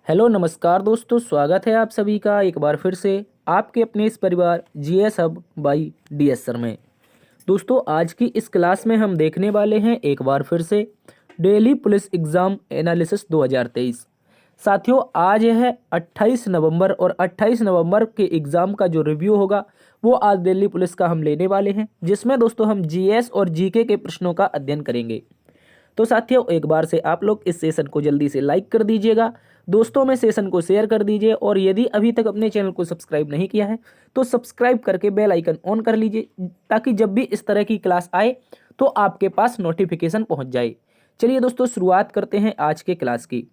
Hello नमस्कार दोस्तों, स्वागत है आप सभी का एक बार फिर से आपके अपने इस परिवार GS hub by DS sir में। दोस्तों आज की इस क्लास में हम देखने वाले हैं एक बार फिर से डेली पुलिस एग्ज़ाम एनालिसिस 2023। साथियों आज है 28 नवंबर और 28 नवंबर के एग्ज़ाम का जो रिव्यू होगा वो आज दिल्ली पुलिस का हम लेने वाले हैं, जिसमें दोस्तों हम जीएस और जीके के प्रश्नों का अध्ययन करेंगे। तो साथियों एक बार से आप लोग इस सेशन को जल्दी से लाइक कर दीजिएगा, दोस्तों में सेशन को शेयर कर दीजिए और यदि अभी तक अपने चैनल को सब्सक्राइब नहीं किया है तो सब्सक्राइब करके बेल आइकन ऑन कर लीजिए ताकि जब भी इस तरह की क्लास आए तो आपके पास नोटिफिकेशन पहुंच जाए। चलिए दोस्तों शुरुआत करते हैं आज के क्लास की।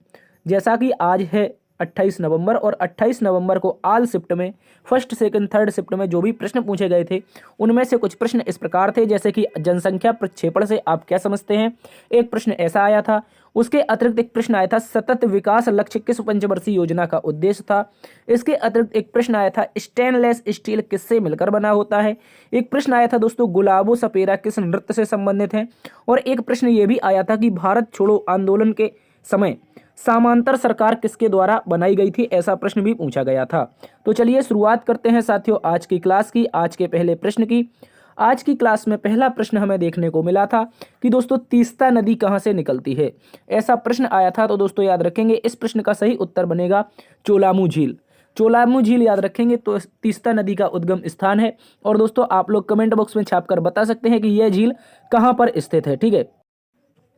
जैसा कि आज है 28 नवंबर और 28 नवंबर को ऑल शिफ्ट में फर्स्ट सेकंड थर्ड शिफ्ट में जो भी प्रश्न पूछे गए थे उनमें से कुछ प्रश्न इस प्रकार थे, जैसे कि जनसंख्या प्रक्षेपण से आप क्या समझते हैं, एक प्रश्न ऐसा आया था। उसके अतिरिक्त एक प्रश्न आया था सतत विकास लक्ष्य किस पंचवर्षीय योजना का उद्देश्य था। इसके अतिरिक्त एक प्रश्न आया था स्टेनलेस स्टील किससे मिलकर बना होता है। एक प्रश्न आया था दोस्तों गुलाबो सपेरा किस नृत्य से संबंधित है। और एक प्रश्न ये भी आया था कि भारत छोड़ो आंदोलन के समय समांतर सरकार किसके द्वारा बनाई गई थी, ऐसा प्रश्न भी पूछा गया था। तो चलिए शुरुआत करते हैं साथियों आज की क्लास की, आज के पहले प्रश्न की। आज की क्लास में पहला प्रश्न हमें देखने को मिला था कि दोस्तों तीस्ता नदी कहाँ से निकलती है, ऐसा प्रश्न आया था। तो दोस्तों याद रखेंगे इस प्रश्न का सही उत्तर बनेगा चोलामू झील। चोलामू झील याद रखेंगे तो तीस्ता नदी का उद्गम स्थान है। और दोस्तों आप लोग कमेंट बॉक्स में छापकर बता सकते हैं कि यह झील कहाँ पर स्थित है, ठीक है।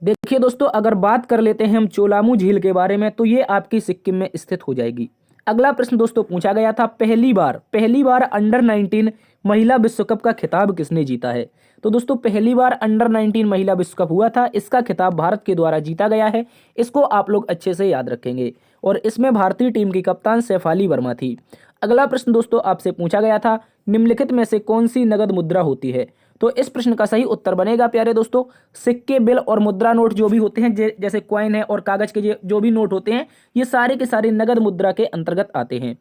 देखिए दोस्तों अगर बात कर लेते हैं हम चोलामू झील के बारे में तो ये आपकी सिक्किम में स्थित हो जाएगी। अगला प्रश्न दोस्तों पूछा गया था पहली बार अंडर 19 महिला विश्व कप का खिताब किसने जीता है। तो दोस्तों पहली बार अंडर 19 महिला विश्व कप हुआ था, इसका खिताब भारत के द्वारा जीता गया है। इसको आप लोग अच्छे से याद रखेंगे और इसमें भारतीय टीम की कप्तान शेफाली वर्मा थी। अगला प्रश्न दोस्तों आपसे पूछा गया था निम्नलिखित में से कौन सी नगद मुद्रा होती है। तो इस प्रश्न का सही उत्तर बनेगा प्यारे दोस्तों सिक्के, बिल और मुद्रा नोट जो भी होते हैं जैसे कॉइन है और कागज के जो भी नोट होते हैं ये सारे के सारे नगद मुद्रा के अंतर्गत आते हैं।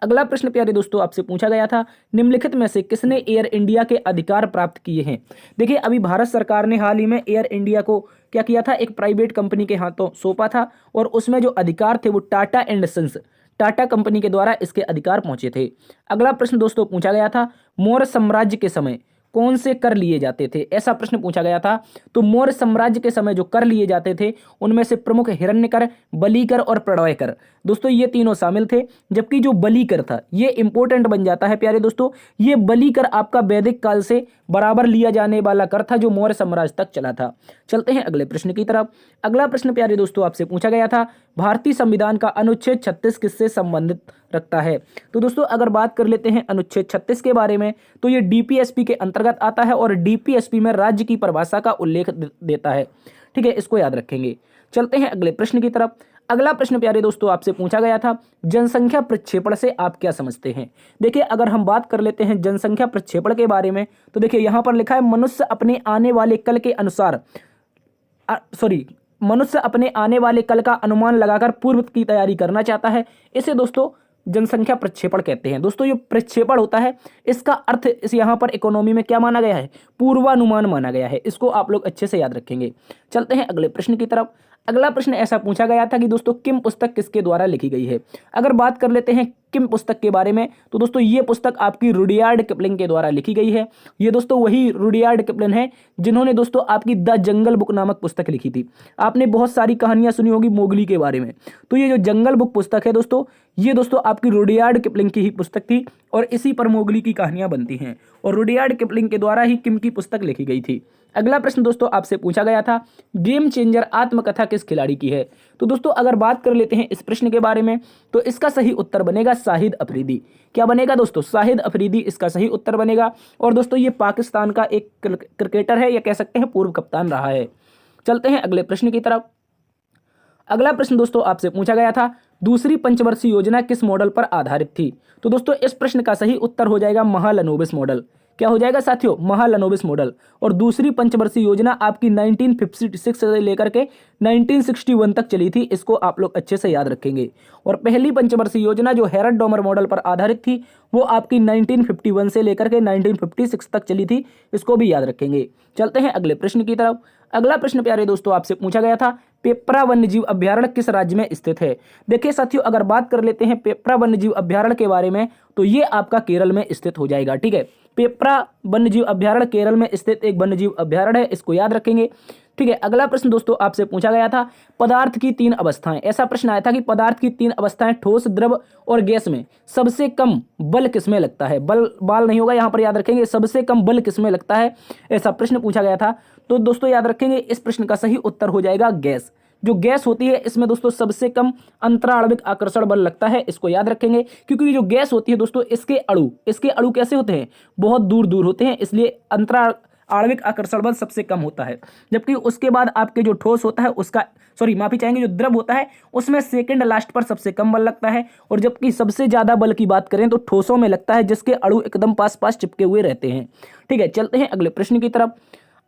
अगला प्रश्न प्यारे दोस्तों आपसे पूछा गया था निम्नलिखित में से किसने एयर इंडिया के अधिकार प्राप्त किए हैं। देखिए अभी भारत सरकार ने हाल ही में एयर इंडिया को क्या किया था, एक प्राइवेट कंपनी के हाथों सौंपा था और उसमें जो अधिकार थे वो Tata and sons Tata company के द्वारा इसके अधिकार पहुंचे थे। अगला प्रश्न दोस्तों पूछा गया था मौर्य साम्राज्य के समय कौन से कर लिए जाते थे, ऐसा प्रश्न पूछा गया था। तो मौर्य साम्राज्य के समय जो कर लिए जाते थे उनमें से प्रमुख हिरण्य कर, बलि कर और प्रलय कर, दोस्तों ये तीनों शामिल थे। जबकि जो बलि कर था ये इंपॉर्टेंट बन जाता है प्यारे दोस्तों, ये बलि कर आपका वैदिक काल से बराबर लिया जाने वाला कर था जो मौर्य साम्राज्य तक चला था। चलते हैं अगले प्रश्न की तरफ। अगला प्रश्न प्यारे दोस्तों आपसे पूछा गया था भारतीय संविधान का अनुच्छेद 36 किससे संबंधित रखता है। तो दोस्तों अगर बात कर लेते हैं अनुच्छेद 36 के बारे में तो ये डीपीएसपी के अंतर्गत आता है और डीपीएसपी में राज्य की परिभाषा का उल्लेख देता है, ठीक है, इसको याद रखेंगे। चलते हैं अगले प्रश्न की तरफ। अगला प्रश्न प्यारे दोस्तों आपसे पूछा गया था जनसंख्या प्रक्षेपण से आप क्या समझते हैं। देखिए अगर हम बात कर लेते हैं जनसंख्या प्रक्षेपण के बारे में तो देखिए यहां पर लिखा है मनुष्य अपने आने वाले कल का अनुमान लगाकर पूर्व की तैयारी करना चाहता है। इसे दोस्तों जनसंख्या प्रक्षेपण कहते हैं। दोस्तों ये प्रक्षेपण होता है, इसका अर्थ इस यहाँ पर इकोनॉमी में क्या माना गया है, पूर्वानुमान माना गया है। इसको आप लोग अच्छे से याद रखेंगे। चलते हैं अगले प्रश्न की तरफ। अगला प्रश्न ऐसा पूछा गया था कि दोस्तों किम पुस्तक किसके द्वारा लिखी गई है। अगर बात कर लेते हैं किम पुस्तक के बारे में तो दोस्तों ये पुस्तक आपकी रुडयार्ड किपलिंग के द्वारा लिखी गई है। ये दोस्तों वही रुडयार्ड किपलिंग है जिन्होंने दोस्तों आपकी द जंगल बुक नामक पुस्तक लिखी थी। आपने बहुत सारी कहानियां सुनी होगी मोगली के बारे में, तो ये जो जंगल बुक पुस्तक है दोस्तों ये दोस्तों आपकी रुडयार्ड किपलिंग की ही पुस्तक थी और इसी पर मोगली की कहानियां बनती हैं और रुडयार्ड किपलिंग के द्वारा ही किम की पुस्तक लिखी गई थी। अगला प्रश्न दोस्तों आपसे पूछा गया था गेम चेंजर आत्मकथा किस खिलाड़ी की है। तो दोस्तों अगर बात कर लेते हैं इस प्रश्न के बारे में तो इसका सही उत्तर बनेगा शाहिद अफरीदी। क्या बनेगा दोस्तों, शाहिद अफरीदी इसका सही उत्तर बनेगा। और दोस्तों ये पाकिस्तान का एक क्रिकेटर है या कह सकते हैं पूर्व कप्तान रहा है। चलते हैं अगले प्रश्न की तरफ। अगला प्रश्न दोस्तों आपसे पूछा गया था दूसरी पंचवर्षीय योजना किस मॉडल पर आधारित थी। तो दोस्तों इस प्रश्न का सही उत्तर हो जाएगा महालनोबिस मॉडल। क्या हो जाएगा साथियों, महालनोबिस मॉडल। और दूसरी पंचवर्षीय योजना आपकी 1956 से लेकर के 1961 तक चली थी, इसको आप लोग अच्छे से याद रखेंगे। और पहली पंचवर्षीय योजना जो हेरल्ड डॉमर मॉडल पर आधारित थी वो आपकी 1951 से लेकर के 1956 तक चली थी, इसको भी याद रखेंगे। चलते हैं अगले प्रश्न की तरफ। अगला प्रश्न प्यारे दोस्तों आपसे पूछा गया था पेपरा वन्यजीव अभ्यारण्य किस राज्य में स्थित है? देखिए साथियों, अगर बात कर लेते हैं पेपरा वन्यजीव अभ्यारण्य के बारे में, तो ये आपका केरल में स्थित हो जाएगा। ठीक है, पेपरा वन्यजीव अभ्यारण्य केरल में स्थित एक वन्यजीव अभ्यारण्य है, इसको याद रखेंगे। ठीक है, अगला प्रश्न दोस्तों आपसे पूछा गया था पदार्थ की 3 अवस्थाएं। ऐसा प्रश्न आया था कि पदार्थ की 3 अवस्थाएं ठोस, द्रव और गैस में सबसे कम बल किसमें लगता है? बाल नहीं होगा यहाँ पर, याद रखेंगे सबसे कम बल किसमें लगता है, ऐसा प्रश्न पूछा गया था। तो दोस्तों याद रखेंगे इस प्रश्न का सही उत्तर हो जाएगा गैस। जो गैस होती है इसमें दोस्तों सबसे कम अंतराणविक आकर्षण बल लगता है, इसको याद रखेंगे। क्योंकि जो गैस होती है दोस्तों, इसके अणु कैसे होते हैं, बहुत दूर दूर होते हैं, इसलिए आणविक आकर्षण बल सबसे कम होता है। जबकि उसके बाद आपके जो ठोस होता है उसका माफी चाहेंगे, जो द्रव होता है उसमें सेकंड लास्ट पर सबसे कम बल लगता है। और जबकि सबसे ज्यादा बल की बात करें तो ठोसों में लगता है, जिसके अणु एकदम पास पास चिपके हुए रहते हैं। ठीक है, चलते हैं अगले प्रश्न की तरफ।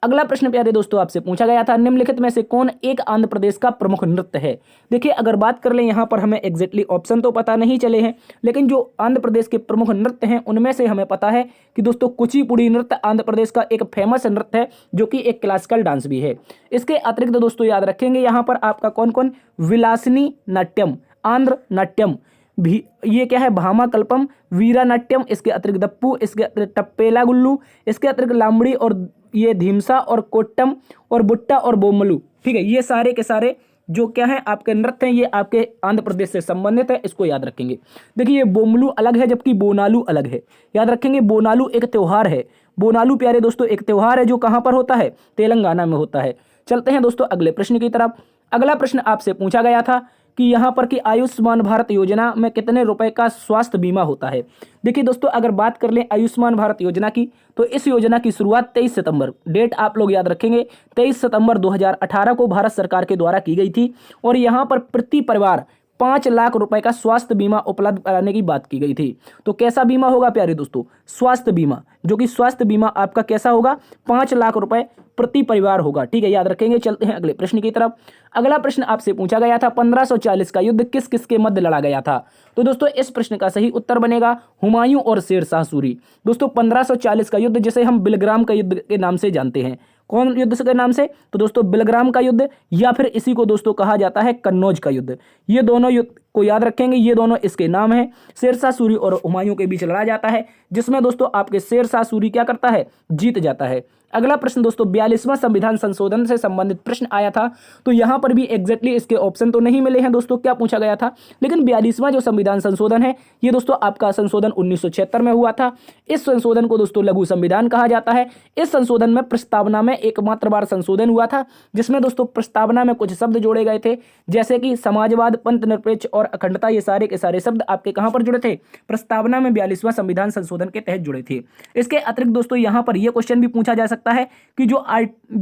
अगला प्रश्न प्यारे दोस्तों आपसे पूछा गया था निम्नलिखित में से कौन एक आंध्र प्रदेश का प्रमुख नृत्य है? देखिए अगर बात कर लें यहाँ पर हमें एग्जैक्टली ऑप्शन तो पता नहीं चले हैं, लेकिन जो आंध्र प्रदेश के प्रमुख नृत्य हैं उनमें से हमें पता है कि दोस्तों कुचिपुड़ी नृत्य आंध्र प्रदेश का एक फेमस नृत्य है, जो कि एक क्लासिकल डांस भी है। इसके अतिरिक्त दोस्तों याद रखेंगे यहाँ पर आपका कौन कौन, विलासिनी नाट्यम, आंध्र नाट्यम भी, ये क्या है, भामाकल्पम, वीरा नाट्यम, इसके अतिरिक्त दप्पू, इसके अतिरिक्त टप्पेला गुल्लू, इसके अतिरिक्त लामड़ी और ये धीमसा और कोट्टम और बुट्टा और बोमलू। ठीक है, ये सारे के सारे जो क्या है आपके नृत्य हैं, ये आपके आंध्र प्रदेश से संबंधित है, इसको याद रखेंगे। देखिए ये बोमलू अलग है जबकि बोनालू अलग है, याद रखेंगे। बोनालू एक त्योहार है, बोनालू प्यारे दोस्तों एक त्योहार है जो कहाँ पर होता है, तेलंगाना में होता है। चलते हैं दोस्तों अगले प्रश्न की तरफ। अगला प्रश्न आपसे पूछा गया था कि यहाँ पर कि आयुष्मान भारत योजना में कितने रुपए का स्वास्थ्य बीमा होता है? देखिए दोस्तों अगर बात कर लें आयुष्मान भारत योजना की, तो इस योजना की शुरुआत 23 सितंबर, डेट आप लोग याद रखेंगे, 23 सितंबर 2018 को भारत सरकार के द्वारा की गई थी। और यहाँ पर प्रति परिवार 5 लाख रुपए का स्वास्थ्य बीमा उपलब्ध कराने की बात की गई थी। तो कैसा बीमा होगा प्यारे दोस्तों, स्वास्थ्य बीमा, जो कि स्वास्थ्य बीमा आपका कैसा होगा, 5 लाख रुपए प्रति परिवार होगा। ठीक है, याद रखेंगे। चलते हैं अगले प्रश्न की तरफ। अगला प्रश्न आपसे पूछा गया था 1540 का युद्ध किस किस के मध्य लड़ा गया था? तो दोस्तों इस प्रश्न का सही उत्तर बनेगा हुमायूं और शेरशाह सूरी। दोस्तों 1540 का युद्ध जिसे हम बिलग्राम का युद्ध के नाम से जानते हैं, कौन युद्ध के नाम से, तो दोस्तों बिलग्राम का युद्ध, या फिर इसी को दोस्तों कहा जाता है कन्नौज का युद्ध। ये दोनों युद्ध को याद रखेंगे, ये दोनों इसके नाम हैं। शेरशाह सूरी और हुमायूं के बीच लड़ा जाता है, जिसमें दोस्तों आपके शेरशाह सूरी क्या करता है, जीत जाता है। अगला प्रश्न दोस्तों 42वां संविधान संशोधन से संबंधित प्रश्न आया था। तो यहाँ पर भी एग्जैक्टली इसके ऑप्शन तो नहीं मिले हैं दोस्तों, क्या पूछा गया था, लेकिन 42वां जो संविधान संशोधन है ये दोस्तों आपका संशोधन 1976 में हुआ था। इस संशोधन को दोस्तों लघु संविधान कहा जाता है। इस संशोधन में प्रस्तावना में एकमात्र बार संशोधन हुआ था, जिसमें दोस्तों प्रस्तावना में कुछ शब्द जोड़े गए थे, जैसे कि समाजवाद, पंथ निरपेक्ष और अखंडता। ये सारे के सारे शब्द आपके कहां पर जुड़े थे, प्रस्तावना में 42वां संविधान संशोधन के तहत जुड़े थे। इसके अतिरिक्त दोस्तों यहां पर यह क्वेश्चन भी पूछा जा सकता है कि जो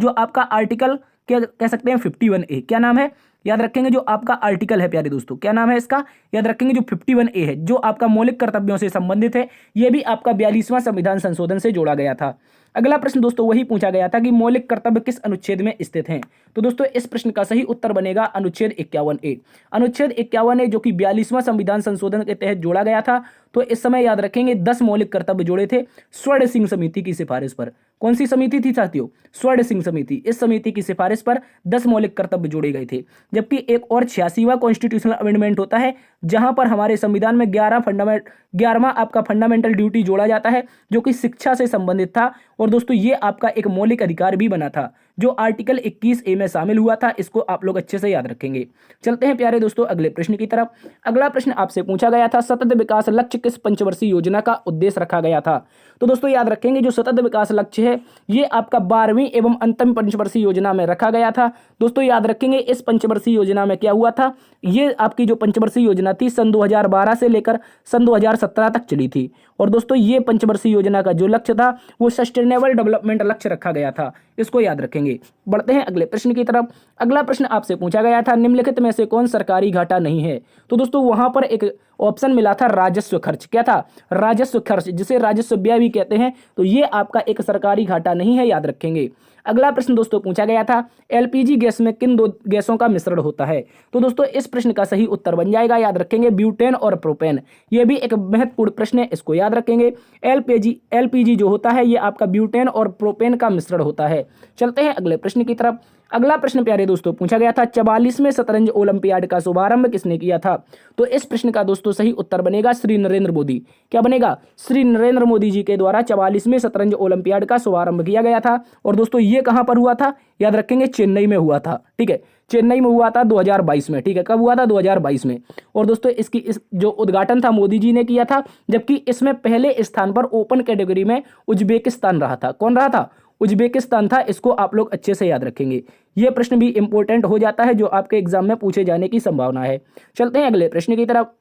आपका आर्टिकल क्या कह सकते हैं 51A, क्या नाम है, याद रखेंगे। जो आपका आर्टिकल है प्यारे दोस्तों, क्या नाम है इसका, याद रखेंगे। जो 51A है, जो आपका मौलिक कर्तव्यों से संबंधित है, यह भी आपका 42वां संविधान संशोधन से जोड़ा गया था। अगला प्रश्न दोस्तों वही पूछा गया था कि मौलिक कर्तव्य किस अनुच्छेद में स्थित हैं? तो दोस्तों इस प्रश्न का सही उत्तर बनेगा अनुच्छेद 51A। अनुच्छेद 51A जो कि 42वां संविधान संशोधन के तहत जोड़ा गया था। तो इस समय याद रखेंगे 10 मौलिक कर्तव्य जोड़े थे स्वर्ण सिंह समिति की सिफारिश पर। कौन सी समिति थी साथियों, स्वर्ण सिंह समिति। इस समिति की सिफारिश पर 10 मौलिक कर्तव्य जोड़े गए थे। जबकि एक और 86वां कॉन्स्टिट्यूशनल अमेंडमेंट होता है, जहां पर हमारे संविधान में 11वां आपका फंडामेंटल ड्यूटी जोड़ा जाता है, जो कि शिक्षा से संबंधित था। और दोस्तों ये आपका एक मौलिक अधिकार भी बना था, जो आर्टिकल 21A में शामिल हुआ था। इसको आप लोग अच्छे से याद रखेंगे। चलते हैं प्यारे दोस्तों अगले प्रश्न की तरफ। अगला प्रश्न आपसे पूछा गया था सतत विकास लक्ष्य किस पंचवर्षीय योजना का उद्देश्य रखा गया था? तो दोस्तों याद रखेंगे जो सतत विकास लक्ष्य है ये आपका 12वीं एवं अंतिम पंचवर्षीय योजना में रखा गया था। दोस्तों याद रखेंगे इस पंचवर्षीय योजना में क्या हुआ था, ये आपकी जो पंचवर्षीय योजना थी सन 2012 से लेकर सन 2017 तक चली थी। और दोस्तों ये पंचवर्षीय योजना का जो लक्ष्य था वो सस्टेनेबल डेवलपमेंट लक्ष्य रखा गया था, इसको याद रखेंगे। बढ़ते हैं अगले प्रश्न की तरफ। अगला प्रश्न आपसे पूछा गया था निम्नलिखित में से कौन सरकारी घाटा नहीं है? तो दोस्तों वहां पर एक ऑप्शन मिला था राजस्व खर्च। क्या था, राजस्व खर्च, जिसे राजस्व व्यय भी कहते हैं। तो ये आपका एक सरकारी घाटा नहीं है, याद रखेंगे। अगला प्रश्न दोस्तों पूछा गया था एलपीजी गैस में किन दो गैसों का मिश्रण होता है? तो दोस्तों इस प्रश्न का सही उत्तर बन जाएगा, याद रखेंगे, ब्यूटेन और प्रोपेन। यह भी एक महत्वपूर्ण प्रश्न है, इसको याद रखेंगे। एलपीजी जो होता है ये आपका ब्यूटेन और प्रोपेन का मिश्रण होता है। चलते हैं अगले प्रश्न की तरफ। अगला प्रश्न प्यारे दोस्तों पूछा गया था 44वें शतरंज ओलंपियाड का शुभारंभ किसने किया था? तो इस प्रश्न का दोस्तों सही उत्तर बनेगा श्री नरेंद्र मोदी। क्या बनेगा? श्री नरेंद्र मोदी जी के द्वारा 44वें शतरंज ओलंपियाड का शुभारंभ किया गया था। और दोस्तों ये कहां पर हुआ था? याद रखेंगे चेन्नई में हुआ था। ठीक है, चेन्नई में हुआ था 2022 में। ठीक है, कब हुआ था? 2022 में। और दोस्तों इस जो उद्घाटन था मोदी जी ने किया था, जबकि इसमें पहले स्थान पर ओपन कैटेगरी में उज्बेकिस्तान रहा था। कौन रहा था? उज्बेकिस्तान था। इसको आप लोग अच्छे से याद रखेंगे। यह प्रश्न भी इंपॉर्टेंट हो जाता है जो आपके एग्जाम में पूछे जाने की संभावना है। चलते हैं अगले प्रश्न की तरफ।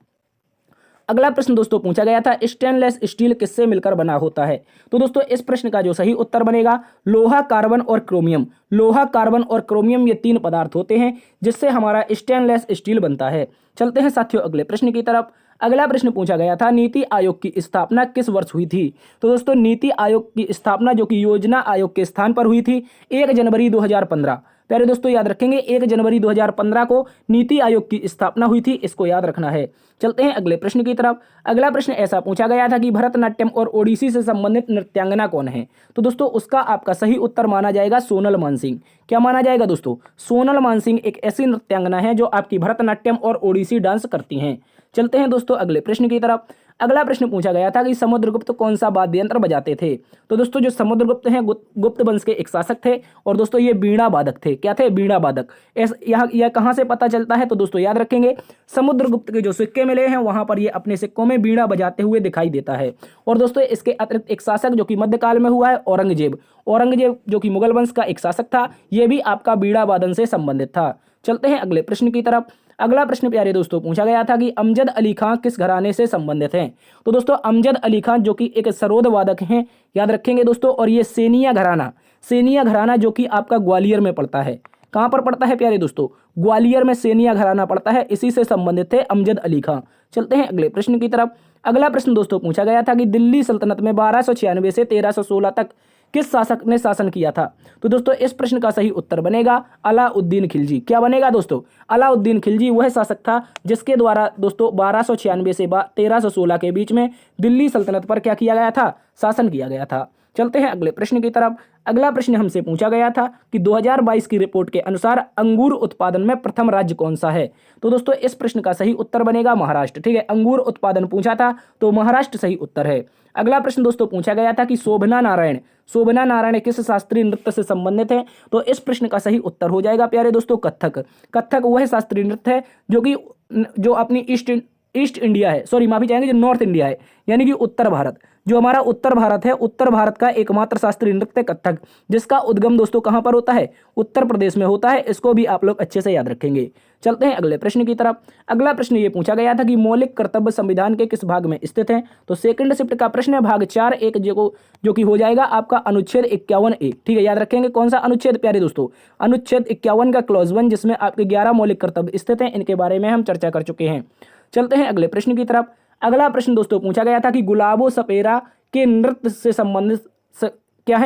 अगला प्रश्न दोस्तों पूछा गया था स्टेनलेस स्टील किससे मिलकर बना होता है? तो दोस्तों इस प्रश्न का जो सही उत्तर बनेगा लोहा, कार्बन और क्रोमियम। लोहा, कार्बन और क्रोमियम ये तीन पदार्थ होते हैं जिससे हमारा स्टेनलेस स्टील बनता है। चलते हैं साथियों अगले प्रश्न की तरफ। अगला प्रश्न पूछा गया था नीति आयोग की स्थापना किस वर्ष हुई थी? तो दोस्तों नीति आयोग की स्थापना जो कि योजना आयोग के स्थान पर हुई थी 1 जनवरी 2015। प्यारे दोस्तों याद रखेंगे 1 जनवरी 2015 को नीति आयोग की स्थापना हुई थी। इसको याद रखना है। चलते हैं अगले प्रश्न की तरफ। अगला प्रश्न ऐसा पूछा गया था कि भरतनाट्यम और ओडिसी से संबंधित नृत्यांगना कौन है? तो दोस्तों उसका आपका सही उत्तर माना जाएगा सोनल मानसिंह। क्या माना जाएगा दोस्तों? सोनल मानसिंह एक ऐसी नृत्यांगना है जो आपकी भरतनाट्यम और ओडिसी डांस करती हैं। चलते हैं दोस्तों अगले प्रश्न की तरफ। अगला प्रश्न पूछा गया था कि समुद्रगुप्त कौन सा वाद्य यंत्र बजाते थे? तो दोस्तों जो समुद्रगुप्त हैं गुप्त वंश के एक शासक थे और दोस्तों ये बीणा वादक थे। क्या थे? बीणा वादक। यह कहां से पता चलता है? तो दोस्तों याद रखेंगे समुद्रगुप्त के जो सिक्के मिले हैं वहां पर ये अपने सिक्कों में बीणा बजाते हुए दिखाई देता है। और दोस्तों इसके अतिरिक्त एक शासक जो कि मध्यकाल में हुआ है औरंगजेब। औरंगजेब जो कि मुगल वंश का एक शासक था, यह भी आपका बीणा वादन से संबंधित था। चलते हैं अगले प्रश्न की तरफ। अगला प्रश्न प्यारे दोस्तों पूछा गया था कि अमजद अली खां किस घराने से संबंधित हैं? तो दोस्तों अमजद अली खां जो कि एक सरोद वादक हैं, याद रखेंगे दोस्तों। और ये सेनिया घराना जो कि आपका ग्वालियर में पड़ता है। कहां पर पड़ता है प्यारे दोस्तों? ग्वालियर में सेनिया घराना पड़ता है। इसी से संबंधित थे अमजद अली खां। चलते हैं अगले प्रश्न की तरफ। अगला प्रश्न दोस्तों पूछा गया था कि दिल्ली सल्तनत में 1296 से 1316 तक किस शासक ने शासन किया था? तो दोस्तों इस प्रश्न का सही उत्तर बनेगा अलाउद्दीन खिलजी। क्या बनेगा दोस्तों? अलाउद्दीन खिलजी वह शासक था जिसके द्वारा दोस्तों 1296 से 1316 के बीच में दिल्ली सल्तनत पर क्या किया गया था? शासन किया गया था। चलते हैं अगले प्रश्न की तरफ। अगला प्रश्न हमसे पूछा गया था कि 2022 की रिपोर्ट के अनुसार अंगूर उत्पादन में प्रथम राज्य कौन सा है? तो दोस्तों इस प्रश्न का सही उत्तर बनेगा महाराष्ट्र। ठीक है, अंगूर उत्पादन पूछा था तो महाराष्ट्र सही उत्तर है। अगला प्रश्न दोस्तों पूछा गया था कि शोभना नारायण किस शास्त्रीय नृत्य से संबंधित है? तो इस प्रश्न का सही उत्तर हो जाएगा प्यारे दोस्तों कथक वह शास्त्रीय नृत्य है जो अपनी ईस्ट इंडिया है, सॉरी माफी चाहेंगे, जो नॉर्थ इंडिया है यानी कि उत्तर भारत, जो हमारा उत्तर भारत है, उत्तर भारत का एकमात्र शास्त्रीय नृत्य कथक, जिसका उद्गम दोस्तों कहां पर होता है? उत्तर प्रदेश में होता है। इसको भी आप लोग अच्छे से याद रखेंगे। चलते हैं अगले प्रश्न की तरफ। अगला प्रश्न ये पूछा गया था कि मौलिक कर्तव्य संविधान के किस भाग में स्थित है? तो सेकंड शिफ्ट का प्रश्न है, भाग 4(1) जो कि हो जाएगा आपका अनुच्छेद 51A। ठीक है, याद रखेंगे कौन सा अनुच्छेद प्यारे दोस्तों? अनुच्छेद 51 का क्लॉज 1, जिसमें आपके 11 मौलिक कर्तव्य स्थित हैं। इनके बारे में हम चर्चा कर चुके हैं। चलते हैं अगले प्रश्न की तरफ। अगला प्रश्न दोस्तों पूछा गया था कि गुलाबो सपेरा के नृत्य से संबंधित क्या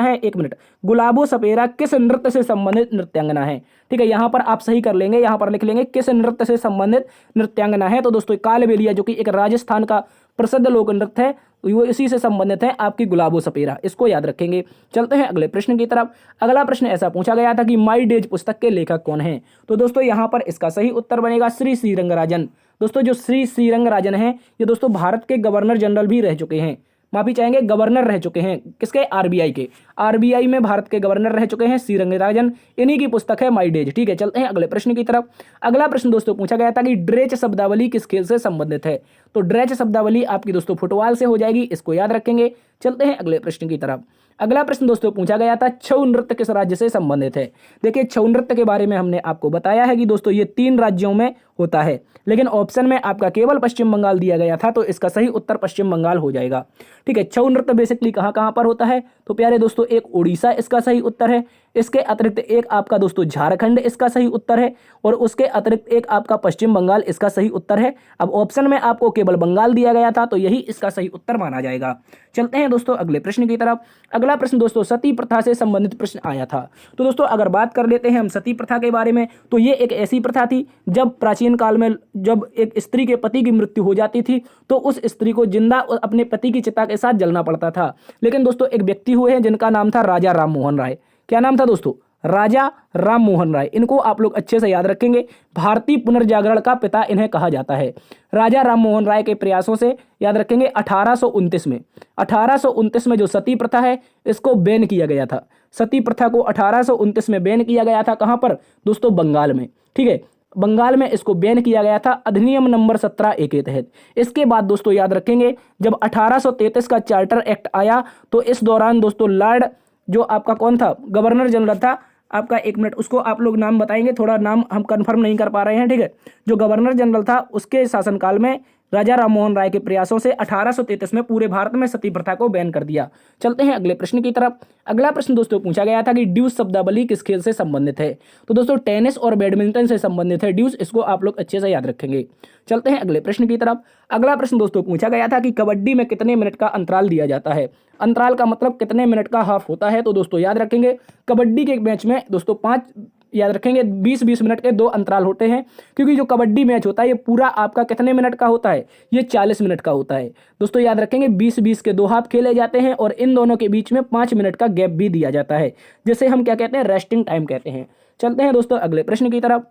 है? एक मिनट। गुलाबो सपेरा किस नृत्य से संबंधित नृत्यांगना है? ठीक है, यहां पर आप सही कर लेंगे, यहां पर लिख लेंगे किस नृत्य से संबंधित नृत्यांगना है। तो दोस्तों कालबेलिया जो कि एक राजस्थान का प्रसिद्ध लोक नृत्य है, वो इसी से संबंधित है आपकी गुलाबो सपेरा। इसको याद रखेंगे। चलते हैं अगले प्रश्न की तरफ। अगला प्रश्न ऐसा पूछा गया था कि माई डेज पुस्तक के लेखक कौन है? तो दोस्तों यहां पर इसका सही उत्तर बनेगा श्री श्रीरंगराजन। दोस्तों जो श्री श्रीरंगराजन है ये दोस्तों भारत के गवर्नर जनरल भी रह चुके हैं। माफी चाहेंगे, गवर्नर रह चुके हैं। किसके? आरबीआई के। आरबीआई में भारत के गवर्नर रह चुके हैं श्रीरंगराजन। इन्हीं की पुस्तक है माई डेज। ठीक है, चलते हैं अगले प्रश्न की तरफ। अगला प्रश्न दोस्तों पूछा गया था कि ड्रेच शब्दावली किस खेल से संबंधित है? तो ड्रेच शब्दावली आपकी दोस्तों फुटबॉल से हो जाएगी। इसको याद रखेंगे। चलते हैं अगले प्रश्न की तरफ। अगला प्रश्न दोस्तों पूछा गया था छऊ नृत्य किस राज्य से संबंधित है? देखिए छऊ नृत्य के बारे में हमने आपको बताया है कि दोस्तों ये 3 राज्यों में होता है, लेकिन ऑप्शन में आपका केवल पश्चिम बंगाल दिया गया था, तो इसका सही उत्तर पश्चिम बंगाल हो जाएगा। ठीक है, छऊ नृत्य बेसिकली कहां कहां पर होता है? तो प्यारे दोस्तों एक उड़ीसा इसका सही उत्तर है, इसके अतिरिक्त एक आपका दोस्तों झारखंड इसका सही उत्तर है, और उसके अतिरिक्त एक आपका पश्चिम बंगाल इसका सही उत्तर है। अब ऑप्शन में आपको केवल बंगाल दिया गया था, तो यही इसका सही उत्तर माना जाएगा। चलते हैं दोस्तों अगले प्रश्न की तरफ। अगला प्रश्न दोस्तों सती प्रथा से संबंधित प्रश्न आया था। तो दोस्तों अगर बात कर लेते हैं हम सती प्रथा के बारे में, तो ये एक ऐसी प्रथा थी जब प्राचीन काल में जब एक स्त्री के पति की मृत्यु हो जाती थी तो उस स्त्री को जिंदा अपने पति की चिता के साथ जलना पड़ता था। लेकिन दोस्तों एक व्यक्ति हुए हैं जिनका नाम था राजा राम मोहन राय। क्या नाम था दोस्तों? राजा राम मोहन राय, इनको आप लोग अच्छे से याद रखेंगे। भारतीय पुनर्जागरण का पिता इन्हें कहा जाता है। राजा राम मोहन राय के प्रयासों से याद रखेंगे 1829 में जो सती प्रथा है इसको बैन किया गया था। सती प्रथा को 1829 में बैन किया गया था। कहां पर दोस्तों? बंगाल में। ठीक है, बंगाल में इसको बैन किया गया था अधिनियम नंबर 17A के तहत। इसके बाद दोस्तों याद रखेंगे जब 1833 का चार्टर एक्ट आया तो इस दौरान दोस्तों लॉर्ड जो आपका कौन था? गवर्नर जनरल था आपका, 1 मिनट, उसको आप लोग नाम बताएंगे, थोड़ा नाम हम कंफर्म नहीं कर पा रहे हैं। ठीक है, जो गवर्नर जनरल था उसके शासनकाल में राजा राम मोहन राय के प्रयासों से 1833 में पूरे भारत में सती प्रथा को बैन कर दिया। चलते हैं अगले प्रश्न की तरफ। अगला प्रश्न दोस्तों पूछा गया था कि ड्यूस शब्दावली किस खेल से संबंधित है? तो दोस्तों टेनिस और बैडमिंटन से संबंधित है ड्यूस, इसको आप लोग अच्छे से याद रखेंगे। चलते हैं अगले प्रश्न की तरफ। अगला प्रश्न दोस्तों पूछा गया था कि कबड्डी में कितने मिनट का अंतराल दिया जाता है? अंतराल का मतलब कितने मिनट का हाफ होता है? तो दोस्तों याद रखेंगे कबड्डी के मैच में दोस्तों 5 याद रखेंगे 20-20 मिनट के 2 अंतराल होते हैं, क्योंकि जो कबड्डी मैच होता है ये पूरा आपका कितने मिनट का होता है? ये 40 मिनट का होता है। दोस्तों याद रखेंगे 20-20 के 2 हाफ खेले जाते हैं और इन दोनों के बीच में 5 मिनट का गैप भी दिया जाता है, जिसे हम क्या कहते हैं? रेस्टिंग टाइम कहते हैं। चलते हैं दोस्तों अगले प्रश्न की तरफ।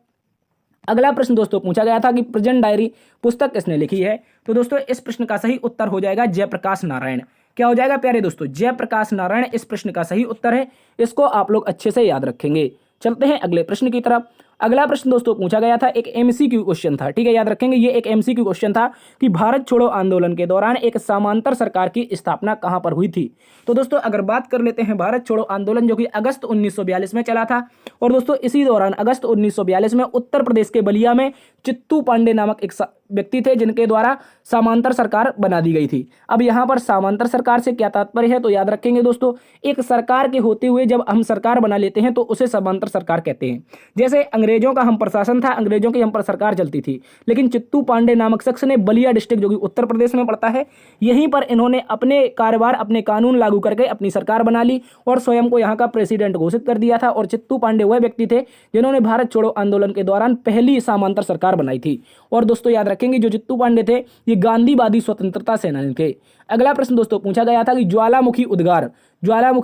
अगला प्रश्न दोस्तों पूछा गया था कि प्रेजेंट डायरी पुस्तक किसने लिखी है? तो दोस्तों इस प्रश्न का सही उत्तर हो जाएगा जयप्रकाश नारायण। क्या हो जाएगा प्यारे दोस्तों? जयप्रकाश नारायण इस प्रश्न का सही उत्तर है। इसको आप लोग अच्छे से याद रखेंगे। चलते हैं अगले प्रश्न की तरफ। अगला प्रश्न दोस्तों पूछा गया था, एक एमसीक्यू क्वेश्चन था। ठीक है, याद रखेंगे ये एक एमसीक्यू क्वेश्चन था कि भारत छोड़ो आंदोलन के दौरान एक समांतर सरकार की स्थापना कहां पर हुई थी? तो दोस्तों अगर बात कर लेते हैं भारत छोड़ो आंदोलन जो कि अगस्त 1942 में चला था, और दोस्तों इसी दौरान अगस्त 1942 में उत्तर प्रदेश के बलिया में चित्तू पांडे नामक एक व्यक्ति थे जिनके द्वारा समांतर सरकार बना दी गई थी। अब यहाँ पर समांतर सरकार से क्या तात्पर्य है? तो याद रखेंगे दोस्तों एक सरकार के होते हुए जब हम सरकार बना लेते हैं तो उसे समांतर सरकार कहते हैं। जैसे अंग्रेजों का हम प्रशासन था, अंग्रेजों की हम पर सरकार चलती थी, लेकिन चित्तू पांडे नामक शख्स ने बलिया डिस्ट्रिक्ट जो कि उत्तर प्रदेश में पड़ता है, यहीं पर इन्होंने अपने कारोबार अपने कानून लागू करके अपनी सरकार बना ली और स्वयं को यहाँ का प्रेसिडेंट घोषित कर दिया था। और चित्तू पांडे वह व्यक्ति थे जिन्होंने भारत छोड़ो आंदोलन के दौरान पहली समांतर सरकार बनाई थी। और दोस्तों याद रखेंगे जो चित्तू पांडे थे ये गांधीवादी स्वतंत्रता सेनानी थे। अगला प्रश्न दोस्तों पूछा गया था कि ज्वालामुखी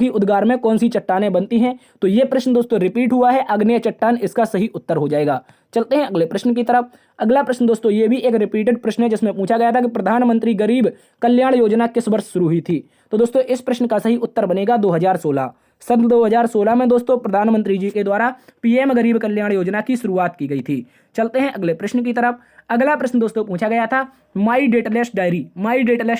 उद्गार में कौन सी चट्टानें बनती हैं? तो ये प्रश्न दोस्तों रिपीट हुआ है, आग्नेय चट्टान इसका सही उत्तर हो जाएगा। चलते हैं अगले प्रश्न की तरफ। अगला प्रश्न दोस्तों ये भी एक रिपीटेड प्रश्न है जिसमें पूछा गया था कि प्रधानमंत्री गरीब कल्याण योजना किस वर्ष शुरू हुई थी? तो दोस्तों इस प्रश्न का सही उत्तर बनेगा 2016। सन 2016 में दोस्तों प्रधानमंत्री जी के द्वारा पीएम गरीब कल्याण योजना की शुरुआत की गई थी। चलते हैं अगले प्रश्न की तरफ। अगला प्रश्न दोस्तों पूछा गया था माई डेटलेस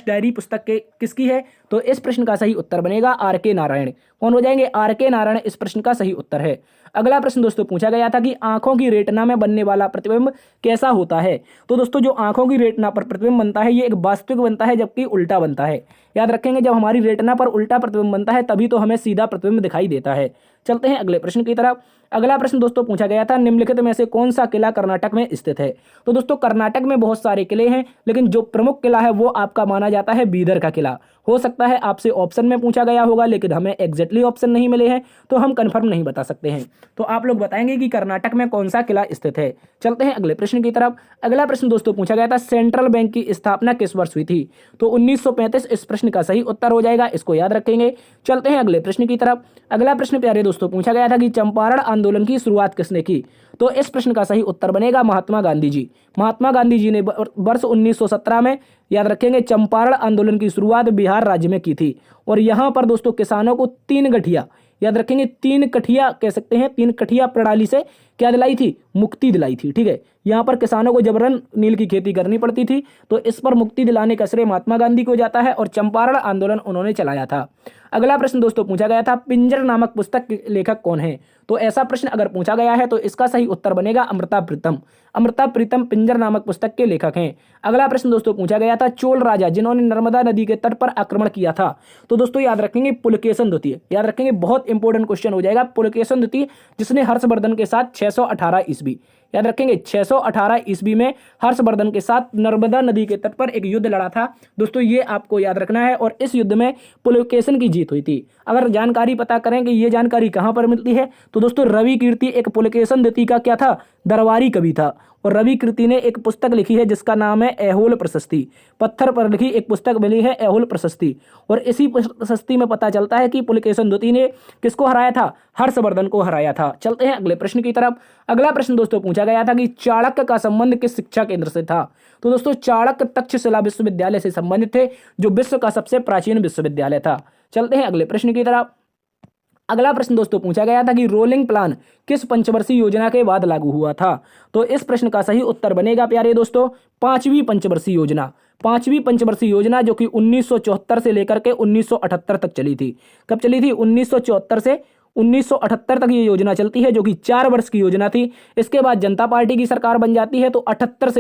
डायरी पुस्तक के किसकी है? तो इस प्रश्न का सही उत्तर बनेगा आर.के. नारायण। कौन हो जाएंगे? आर.के. नारायण इस प्रश्न का सही उत्तर है। अगला प्रश्न दोस्तों पूछा गया था कि आंखों की रेटिना में बनने वाला प्रतिबिंब कैसा होता है? तो दोस्तों जो आंखों की रेटिना पर प्रतिबिंब बनता है ये एक वास्तविक बनता है जबकि उल्टा बनता है। याद रखेंगे जब हमारी रेटिना पर उल्टा प्रतिबिंब बनता है तभी तो हमें सीधा प्रतिबिंब दिखाई देता है। चलते हैं अगले प्रश्न की तरफ। अगला प्रश्न दोस्तों पूछा गया था निम्नलिखित में से कौन सा किला कर्नाटक में स्थित है? तो दोस्तों कर्नाटक में बहुत सारे किले हैं लेकिन जो प्रमुख किला है वो आपका माना जाता है बीदर का किला। हो सकता है आपसे ऑप्शन में पूछा गया होगा लेकिन हमें एग्जैक्टली ऑप्शन नहीं मिले हैं तो हम कंफर्म नहीं बता सकते हैं। तो आप लोग बताएंगे कि कर्नाटक में कौन सा किला स्थित है। चलते हैं अगले प्रश्न की तरफ। अगला प्रश्न दोस्तों पूछा गया था सेंट्रल बैंक की स्थापना किस वर्ष हुई थी? तो 1935 इस प्रश्न का सही उत्तर हो जाएगा, इसको याद रखेंगे। चलते हैं अगले प्रश्न की तरफ। अगला प्रश्न प्यारे दोस्तों पूछा गया था कि चंपारण आंदोलन की शुरुआत किसने की? तो इस प्रश्न का सही उत्तर बनेगा महात्मा गांधी जी। महात्मा गांधी जी ने वर्ष 1917 में याद रखेंगे चंपारण आंदोलन की शुरुआत बिहार राज्य में की थी। और यहाँ पर दोस्तों किसानों को 3 गठिया याद रखेंगे 3 कठिया कह सकते हैं 3 कठिया प्रणाली से क्या दिलाई थी? मुक्ति दिलाई थी। ठीक है, यहाँ पर किसानों को जबरन नील की खेती करनी पड़ती थी तो इस पर मुक्ति दिलाने का श्रेय महात्मा गांधी को जाता है और चंपारण आंदोलन उन्होंने चलाया था। अगला प्रश्न दोस्तों पूछा गया था पिंजर नामक पुस्तक के लेखक कौन है? तो ऐसा प्रश्न अगर पूछा गया है तो इसका सही उत्तर बनेगा अमृता प्रीतम। अमृता प्रीतम पिंजर नामक पुस्तक के लेखक हैं। अगला प्रश्न दोस्तों पूछा गया था चोल राजा जिन्होंने नर्मदा नदी के तट पर आक्रमण किया था। तो दोस्तों याद रखेंगे पुलकेशन द्वितीय। याद रखेंगे बहुत इंपॉर्टेंट क्वेश्चन हो जाएगा पुलकेशन द्वितीय, जिसने हर्षवर्धन के साथ 618 ईस्वी याद रखेंगे 618 ईस्वी में हर्षवर्धन के साथ नर्मदा नदी के तट पर एक युद्ध लड़ा था। दोस्तों ये आपको याद रखना है और इस युद्ध में पुलकेशन की जीत हुई थी। अगर जानकारी पता करें कि ये जानकारी कहां पर मिलती है तो दोस्तों रवि कीर्ति एक पुलकेशन द्वितीय का क्या था? दरबारी कवि था और रवि कीर्ति ने एक पुस्तक लिखी है जिसका नाम है ऐहोल प्रशस्ति। पत्थर पर लिखी एक पुस्तक मिली है ऐहोल प्रशस्ति। और इसी प्रशस्ति में पता चलता है कि पुलकेशिन द्वितीय ने किसको हराया था, हर्षवर्धन को हराया था। चलते हैं अगले प्रश्न की तरफ। अगला प्रश्न दोस्तों पूछा गया था कि चाणक्य का संबंध किस शिक्षा केंद्र से था। तो दोस्तों चाणक्य तक्षशिला विश्वविद्यालय से संबंधित थे, जो विश्व का सबसे प्राचीन विश्वविद्यालय था। चलते हैं अगले प्रश्न की तरफ। अगला प्रश्न दोस्तों पूछा गया था कि रोलिंग प्लान किस पंचवर्षीय योजना के बाद लागू हुआ था। तो इस प्रश्न का सही उत्तर बनेगा प्यारे दोस्तों पांचवी पंचवर्षीय योजना। पांचवी पंचवर्षीय योजना जो कि 1974 से लेकर के 1978 तक चली थी। कब चली थी? 1974 से 1978 तक ये योजना चलती है, जो कि 4 वर्ष की योजना थी। इसके बाद जनता पार्टी की सरकार बन जाती है, तो 1978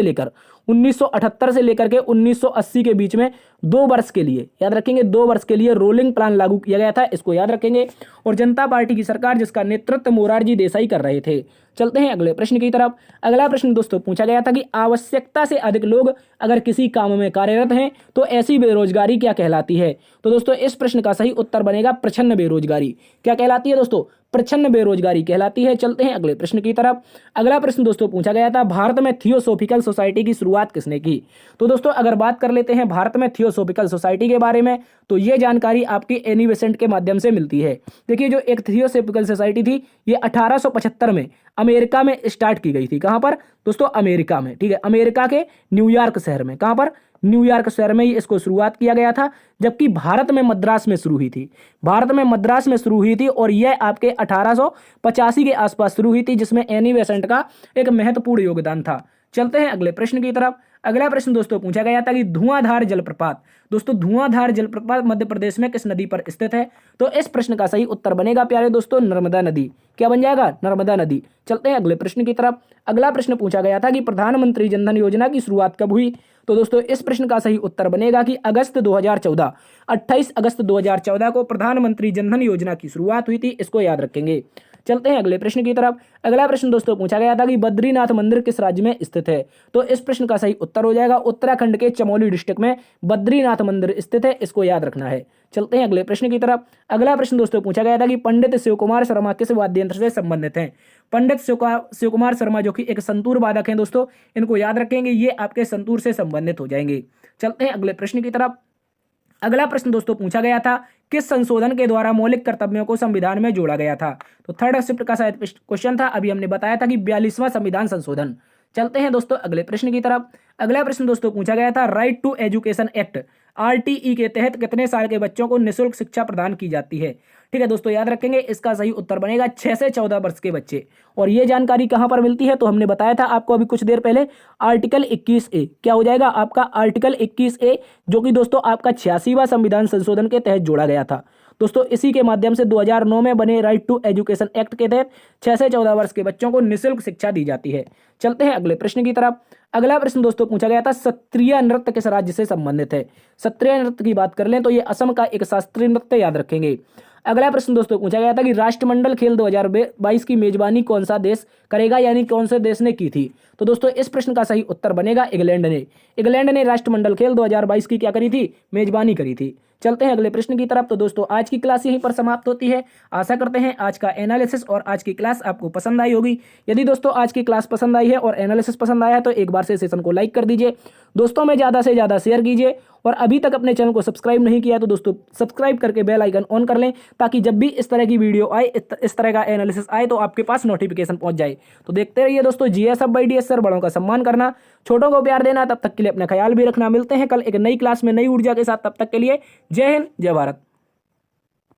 से लेकर के 1980 के बीच में 2 वर्ष के लिए, याद रखेंगे, 2 वर्ष के लिए रोलिंग प्लान लागू किया गया था, इसको याद रखेंगे। और जनता पार्टी की सरकार जिसका नेतृत्व मोरारजी देसाई कर रहे थे। चलते हैं अगले प्रश्न की तरफ। अगला प्रश्न दोस्तों पूछा गया था कि आवश्यकता से अधिक लोग अगर किसी काम में कार्यरत हैं तो ऐसी बेरोजगारी क्या कहलाती है। तो दोस्तों इस प्रश्न का सही उत्तर बनेगा प्रछन्न बेरोजगारी। क्या कहलाती है दोस्तों? प्रछन्न बेरोजगारी कहलाती है। चलते हैं अगले प्रश्न की तरफ। अगला प्रश्न दोस्तों पूछा गया था भारत में थियोसॉफिकल सोसाइटी की शुरुआत किसने की। तो दोस्तों अगर बात कर लेते हैं भारत में थियोसॉफिकल सोसाइटी के बारे में, तो ये जानकारी आपकी एनी बेसेंट के माध्यम से मिलती है। देखिए जो एक थियोसॉफिकल सोसाइटी थी ये 1875 में अमेरिका में स्टार्ट की गई थी। कहां पर दोस्तों? अमेरिका में, ठीक है, अमेरिका के न्यूयॉर्क शहर में। कहां पर? न्यूयॉर्क शहर में ही इसको शुरुआत किया गया था, जबकि भारत में मद्रास में शुरू हुई थी। भारत में मद्रास में शुरू हुई थी और यह आपके 1885 के आसपास शुरू हुई थी, जिसमें एनी बेसेंट का एक महत्वपूर्ण योगदान था। चलते हैं अगले प्रश्न की तरफ। अगला प्रश्न दोस्तों पूछा गया था कि धुआंधार जलप्रपात, दोस्तों धुआंधार जलप्रपात मध्य प्रदेश में किस नदी पर स्थित है। तो इस प्रश्न का सही उत्तर बनेगा प्यारे दोस्तों नर्मदा नदी। क्या बन जाएगा? नर्मदा नदी। चलते हैं अगले प्रश्न की तरफ। अगला प्रश्न पूछा गया था कि प्रधानमंत्री जनधन योजना की शुरुआत कब हुई। तो दोस्तों इस प्रश्न का सही उत्तर बनेगा कि 28 अगस्त 2014 को प्रधानमंत्री जनधन योजना की शुरुआत हुई थी, इसको याद रखेंगे। चलते हैं अगले प्रश्न की तरफ। अगला प्रश्न दोस्तों पूछा गया था कि बद्रीनाथ मंदिर किस राज्य में स्थित है। तो इस प्रश्न का सही उत्तर हो जाएगा उत्तराखंड के चमोली डिस्ट्रिक्ट में बद्रीनाथ मंदिर स्थित है, इसको याद रखना है। चलते हैं अगले प्रश्न की तरफ। अगला प्रश्न दोस्तों पूछा गया था कि पंडित शिव कुमार शर्मा किस वाद्य यंत्र से संबंधित हैं। पंडित शिव कुमार शर्मा जो कि एक संतूर वादक हैं दोस्तों, इनको याद रखेंगे, ये आपके संतूर से संबंधित हो जाएंगे। चलते हैं अगले प्रश्न की तरफ। अगला प्रश्न दोस्तों पूछा गया था किस संशोधन के द्वारा मौलिक कर्तव्यों को संविधान में जोड़ा गया था। तो थर्ड शिफ्ट का शायद क्वेश्चन था, अभी हमने बताया था कि 42वां संविधान संशोधन। चलते हैं दोस्तों अगले प्रश्न की तरफ। अगला प्रश्न दोस्तों पूछा गया था right to education act RTE के तहत कितने साल के बच्चों को निःशुल्क शिक्षा प्रदान की जाती है। ठीक है दोस्तों याद रखेंगे, इसका सही उत्तर बनेगा 6 से 14 वर्ष के बच्चे। और ये जानकारी कहां पर मिलती है, तो हमने बताया था आपको अभी कुछ देर पहले, आर्टिकल 21A। क्या हो जाएगा आपका आर्टिकल 21A, जो कि दोस्तों आपका 86वां संविधान संशोधन के तहत जोड़ा गया था। दोस्तों इसी के माध्यम से 2009 में बने राइट टू एजुकेशन एक्ट के तहत 6 से 14 वर्ष के बच्चों को निःशुल्क शिक्षा दी जाती है। चलते हैं अगले प्रश्न की तरफ। अगला प्रश्न दोस्तों पूछा गया था सत्रिय नृत्य किस राज्य से संबंधित है। सत्रिय नृत्य की बात कर लें तो ये असम का एक शास्त्रीय नृत्य, याद रखेंगे। अगला प्रश्न दोस्तों पूछा गया था कि राष्ट्रमंडल खेल 2022 की मेजबानी कौन सा देश करेगा, यानी कौन से देश ने की थी। तो दोस्तों इस प्रश्न का सही उत्तर बनेगा इंग्लैंड ने। इंग्लैंड ने राष्ट्रमंडल खेल 2022 की क्या करी थी, मेजबानी करी थी। चलते हैं अगले प्रश्न की तरफ। तो दोस्तों आज की क्लास यहीं पर समाप्त होती है। आशा करते हैं आज का एनालिसिस और आज की क्लास आपको पसंद आई होगी। यदि दोस्तों आज की क्लास पसंद आई है और एनालिसिस पसंद आया है तो एक बार से सेशन को लाइक कर दीजिए, दोस्तों में ज़्यादा से ज़्यादा शेयर कीजिए, और अभी तक अपने चैनल को सब्सक्राइब नहीं किया तो दोस्तों सब्सक्राइब करके बेल आइकन ऑन कर लें, ताकि जब भी इस तरह की वीडियो आए, इस तरह का एनालिसिस आए तो आपके पास नोटिफिकेशन पहुंच जाए। तो देखते रहिए दोस्तों जीएस सब बाय डीएस सर। बड़ों का सम्मान करना, छोटों को प्यार देना। तब तक के लिए अपना ख्याल भी रखना। मिलते हैं कल एक नई क्लास में नई ऊर्जा के साथ। तब तक के लिए जय हिंद, जय भारत।